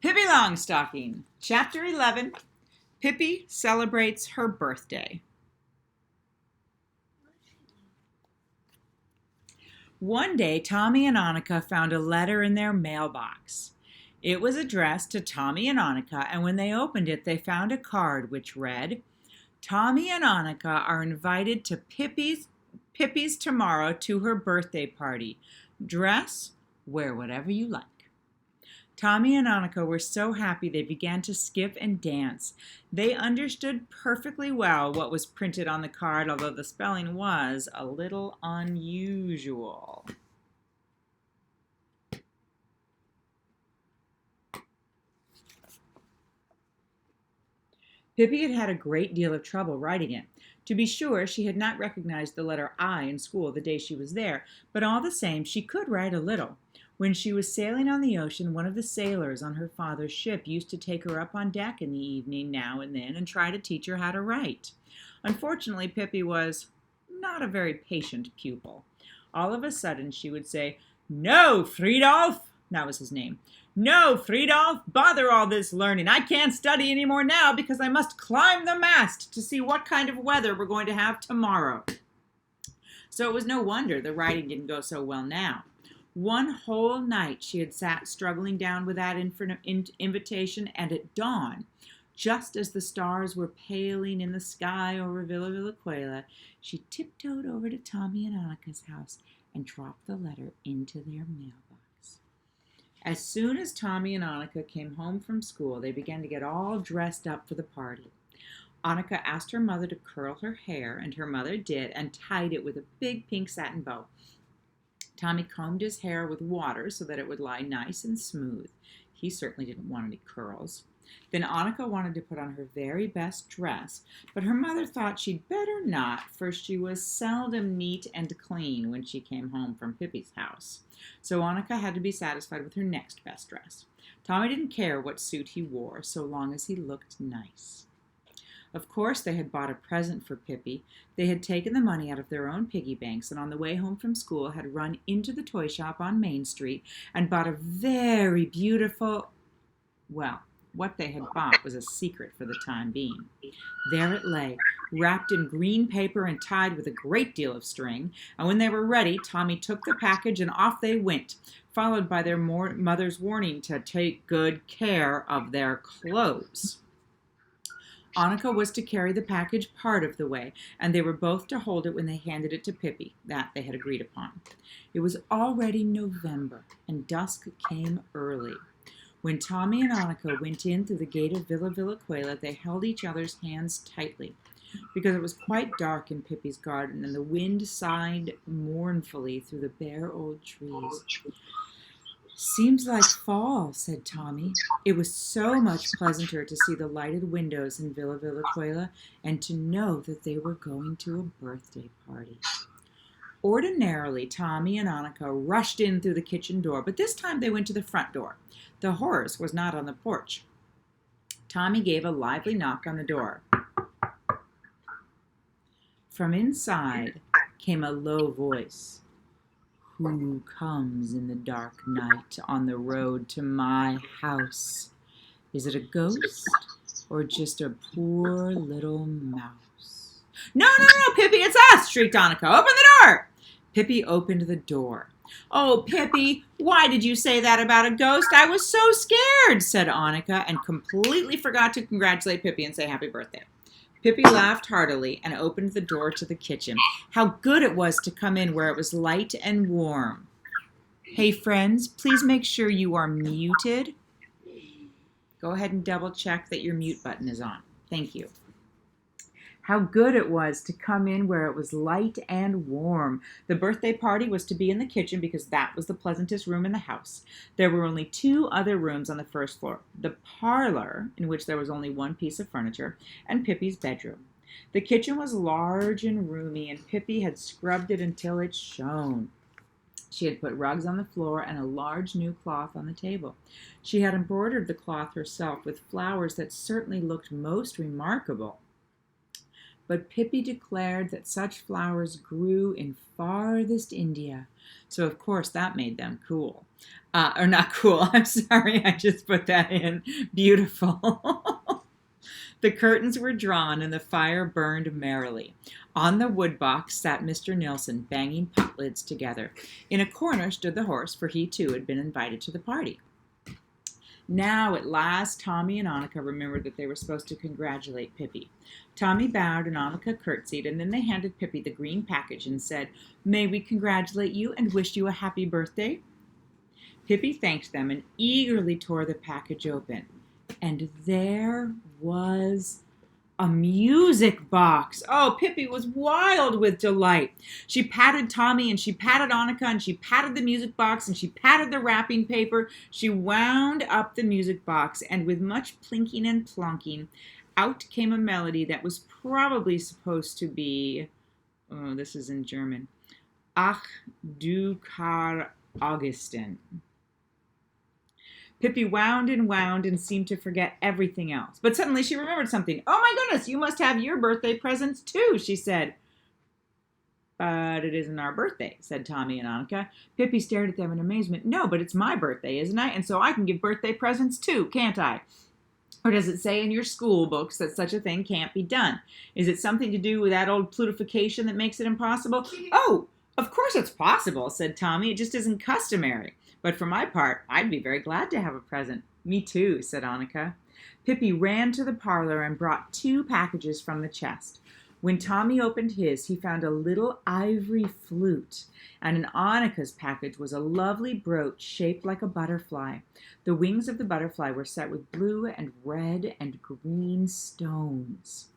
Pippi Longstocking, Chapter 11, Pippi Celebrates Her Birthday. One day, Tommy and Annika found a letter in their mailbox. It was addressed to Tommy and Annika, and when they opened it, they found a card which read, Tommy and Annika are invited to Pippi's tomorrow to her birthday party. Dress, wear whatever you like. Tommy and Annika were so happy they began to skip and dance. They understood perfectly well what was printed on the card, although the spelling was a little unusual. Pippi had had a great deal of trouble writing it. To be sure, she had not recognized the letter I in school the day she was there, but all the same she could write a little. When she was sailing on the ocean, one of the sailors on her father's ship used to take her up on deck in the evening now and then and try to teach her how to write. Unfortunately, Pippi was not a very patient pupil. All of a sudden she would say, No, Friedolf! That was his name. No, Friedolf, bother all this learning. I can't study any more now because I must climb the mast to see what kind of weather we're going to have tomorrow. So it was no wonder the writing didn't go so well now. One whole night she had sat struggling down with that invitation, and at dawn, just as the stars were paling in the sky over Villa Villaquela, she tiptoed over to Tommy and Annika's house and dropped the letter into their mailbox. As soon as Tommy and Annika came home from school, they began to get all dressed up for the party. Annika asked her mother to curl her hair, and her mother did, and tied it with a big pink satin bow. Tommy combed his hair with water so that it would lie nice and smooth. He certainly didn't want any curls. Then Annika wanted to put on her very best dress, but her mother thought she'd better not, for she was seldom neat and clean when she came home from Pippi's house. So Annika had to be satisfied with her next best dress. Tommy didn't care what suit he wore, so long as he looked nice. Of course, they had bought a present for Pippi. They had taken the money out of their own piggy banks, and on the way home from school had run into the toy shop on Main Street and bought a very beautiful, well, what they had bought was a secret for the time being. There it lay, wrapped in green paper and tied with a great deal of string, and when they were ready, Tommy took the package and off they went, followed by their mother's warning to take good care of their clothes. Annika was to carry the package part of the way, and they were both to hold it when they handed it to Pippi. That they had agreed upon. It was already November, and dusk came early. When Tommy and Annika went in through the gate of Villa Villaquela, they held each other's hands tightly, because it was quite dark in Pippi's garden, and the wind sighed mournfully through the bare old trees. Seems like fall, said Tommy. It was so much pleasanter to see the lighted windows in Villa Villaquela and to know that they were going to a birthday party. Ordinarily, Tommy and Annika rushed in through the kitchen door, but this time they went to the front door. The horse was not on the porch. Tommy gave a lively knock on the door. From inside came a low voice. Who comes in the dark night on the road to my house? Is it a ghost or just a poor little mouse? No, Pippi, it's us, shrieked Annika. Open the door! Pippi opened the door. Oh, Pippi, why did you say that about a ghost? I was so scared, said Annika, and completely forgot to congratulate Pippi and say happy birthday. Pippi laughed heartily and opened the door to the kitchen. How good it was to come in where it was light and warm. Hey, friends, please make sure you are muted. Go ahead and double check that your mute button is on. Thank you. How good it was to come in where it was light and warm. The birthday party was to be in the kitchen because that was the pleasantest room in the house. There were only 2 other rooms on the first floor. The parlor, in which there was only one piece of furniture, and Pippi's bedroom. The kitchen was large and roomy, and Pippi had scrubbed it until it shone. She had put rugs on the floor and a large new cloth on the table. She had embroidered the cloth herself with flowers that certainly looked most remarkable. but Pippi declared that such flowers grew in farthest India. So, of course, that made them cool. Or not cool, I'm sorry, I just put that in. Beautiful. The curtains were drawn and the fire burned merrily. On the woodbox sat Mr. Nilsson, banging pot lids together. In a corner stood the horse, for he too had been invited to the party. Now, at last, Tommy and Annika remembered that they were supposed to congratulate Pippi. Tommy bowed and Annika curtsied, and then they handed Pippi the green package and said, "May we congratulate you and wish you a happy birthday?" Pippi thanked them and eagerly tore the package open. And there was a music box. Oh, Pippi was wild with delight. She patted Tommy and she patted Annika and she patted the music box and she patted the wrapping paper. She wound up the music box and with much plinking and plonking, out came a melody that was probably supposed to be, oh, this is in German, Ach du Kar Augustin. Pippi wound and seemed to forget everything else. But suddenly she remembered something. "Oh my goodness, you must have your birthday presents too," she said. "But it isn't our birthday," said Tommy and Annika. Pippi stared at them in amazement. "No, but it's my birthday, isn't it? And so I can give birthday presents too, can't I? Or does it say in your school books that such a thing can't be done? Is it something to do with that old plutification that makes it impossible?" "Oh, of course it's possible," said Tommy. "It just isn't customary. But for my part, I'd be very glad to have a present." "Me too," said Annika. Pippi ran to the parlor and brought 2 packages from the chest. When Tommy opened his, he found a little ivory flute, and in Annika's package was a lovely brooch shaped like a butterfly. The wings of the butterfly were set with blue and red and green stones.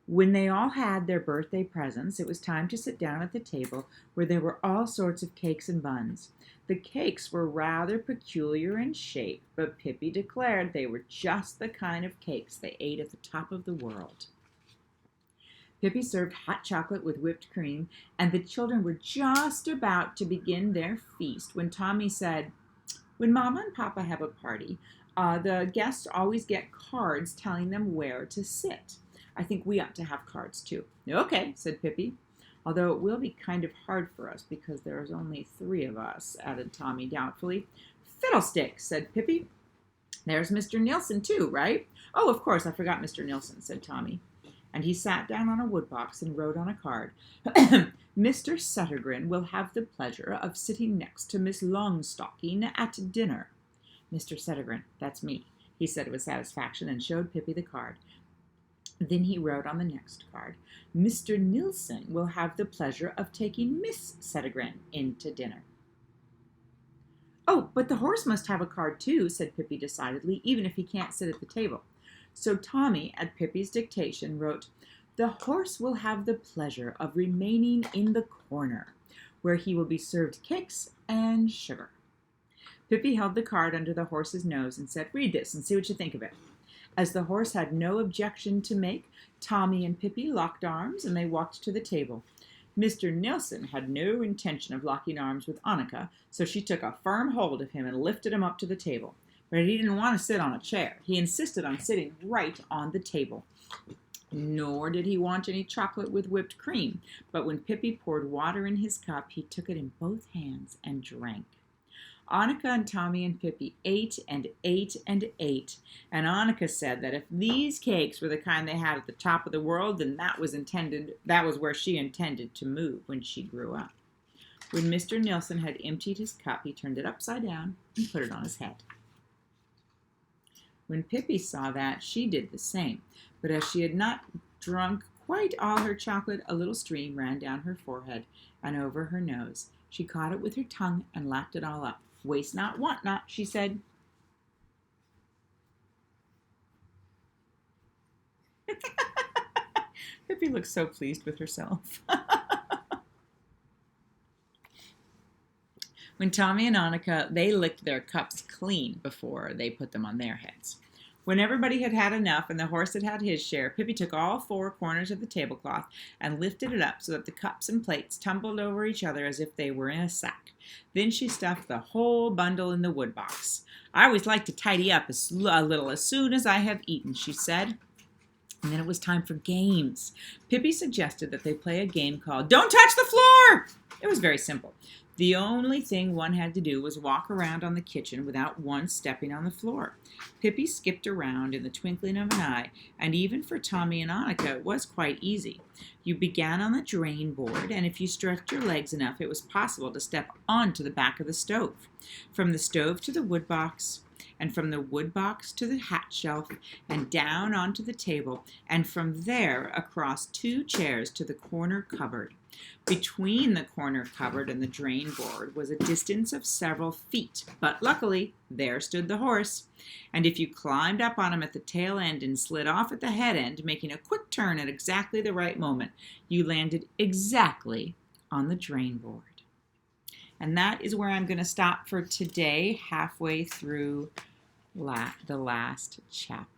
When they all had their birthday presents, it was time to sit down at the table where there were all sorts of cakes and buns. The cakes were rather peculiar in shape, but Pippi declared they were just the kind of cakes they ate at the top of the world. Pippi served hot chocolate with whipped cream, and the children were just about to begin their feast when Tommy said, "When Mama and Papa have a party, the guests always get cards telling them where to sit. I think we ought to have cards too." "Okay," said Pippi. "Although it will be kind of hard for us because there's only 3 of us," added Tommy doubtfully. "Fiddlesticks," said Pippi. "There's Mr. Nilsson too, right?" "Oh, of course, I forgot Mr. Nilsson," said Tommy. And he sat down on a woodbox and wrote on a card, "Mr. Settergren will have the pleasure of sitting next to Miss Longstocking at dinner." "Mr. Settergren, that's me," he said with satisfaction and showed Pippi the card. Then he wrote on the next card, "Mr. Nilsson will have the pleasure of taking Miss Settergren in to dinner." "Oh, but the horse must have a card too," said Pippi decidedly, "even if he can't sit at the table." So Tommy, at Pippi's dictation, wrote, "The horse will have the pleasure of remaining in the corner, where he will be served cakes and sugar." Pippi held the card under the horse's nose and said, "Read this and see what you think of it." As the horse had no objection to make, Tommy and Pippi locked arms and they walked to the table. Mr. Nilsson had no intention of locking arms with Annika, so she took a firm hold of him and lifted him up to the table. But he didn't want to sit on a chair. He insisted on sitting right on the table. Nor did he want any chocolate with whipped cream, but when Pippi poured water in his cup, he took it in both hands and drank. Annika and Tommy and Pippi ate and ate and ate, and Annika said that if these cakes were the kind they had at the top of the world, then that was where she intended to move when she grew up. When Mr. Nilsson had emptied his cup, he turned it upside down and put it on his head. When Pippi saw that, she did the same, but as she had not drunk quite all her chocolate, a little stream ran down her forehead and over her nose. She caught it with her tongue and lapped it all up. "Waste not, want not," she said. Pippi looked so pleased with herself. When Tommy and Annika, they licked their cups clean before they put them on their heads. When everybody had had enough and the horse had had his share, Pippi took all 4 corners of the tablecloth and lifted it up so that the cups and plates tumbled over each other as if they were in a sack. Then she stuffed the whole bundle in the woodbox. "I always like to tidy up a little as soon as I have eaten," she said. And then it was time for games. Pippi suggested that they play a game called Don't Touch the Floor! It was very simple. The only thing one had to do was walk around on the kitchen without once stepping on the floor. Pippi skipped around in the twinkling of an eye, and even for Tommy and Annika it was quite easy. You began on the drain board, and if you stretched your legs enough, it was possible to step onto the back of the stove. From the stove to the wood box, and from the wood box to the hat shelf, and down onto the table, and from there across 2 chairs to the corner cupboard. Between the corner cupboard and the drain board was a distance of several feet, but luckily there stood the horse. And if you climbed up on him at the tail end and slid off at the head end, making a quick turn at exactly the right moment, you landed exactly on the drain board. And that is where I'm going to stop for today, halfway through the last chapter.